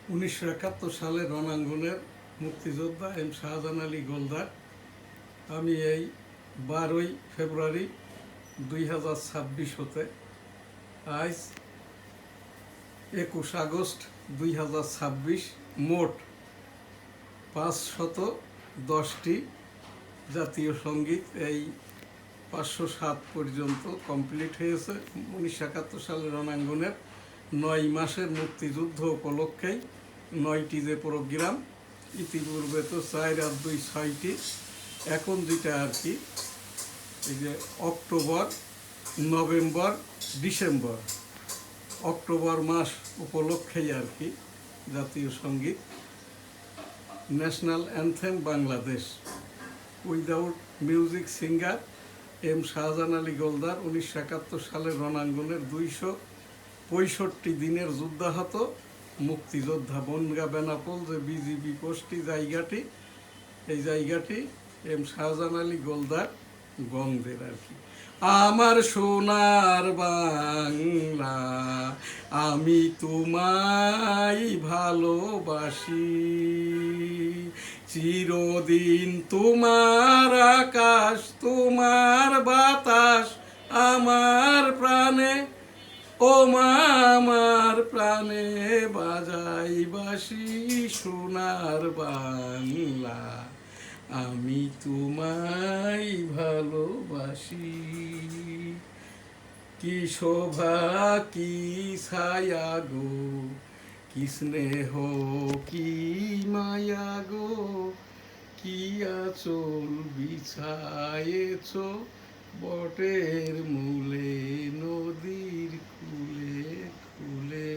1971 সালে রণাঙ্গনের মুক্তিযোদ্ধা এম শাহজাহান আলী গোলদার। আমি এই 12ই ফেব্রুয়ারি 2026 হতে আজ 21 আগস্ট 2026 মোট 510টি জাতীয় সঙ্গীত এই 507 পর্যন্ত কমপ্লিট হয়েছে। 1971 সালে রণাঙ্গনের 9 মাসের মুক্তিযুদ্ধ উপলক্ষেই 9টি যে প্রোগ্রাম, ইতিপূর্বে তো 4 আর 2 6টি, এখন যেটা আর কি এই যে অক্টোবর, নভেম্বর, ডিসেম্বর, অক্টোবর মাস উপলক্ষেই আর কি জাতীয় সঙ্গীত national anthem Bangladesh without music singer M Shahjahan Ali Goldar 1971 সালের রণাঙ্গনের 265 দিনের যুদ্ধাহত মুক্তিযোদ্ধা বনগা বেনাপোল যে বিজিবি পোস্টটি জায়গাটি, এই জায়গাটি এম শাহজাহান আলী গোলদার গঙ্গদের আর কি। আমার সোনার বাংলা আমি তোমায় ভালোবাসি, চিরদিন তোমার আকাশ তোমার বাতাস আমার প্রাণে, ও মা আমার প্রাণে বাজাই বাঁশি। সোনার বাংলা আমি তোমায় ভালোবাসি, কি শোভা কি ছায়া গো, কি স্নেহ কি মায়া গো, কি আঁচল বিছায়েছ বটের মূলে নদীর কূলে কূলে।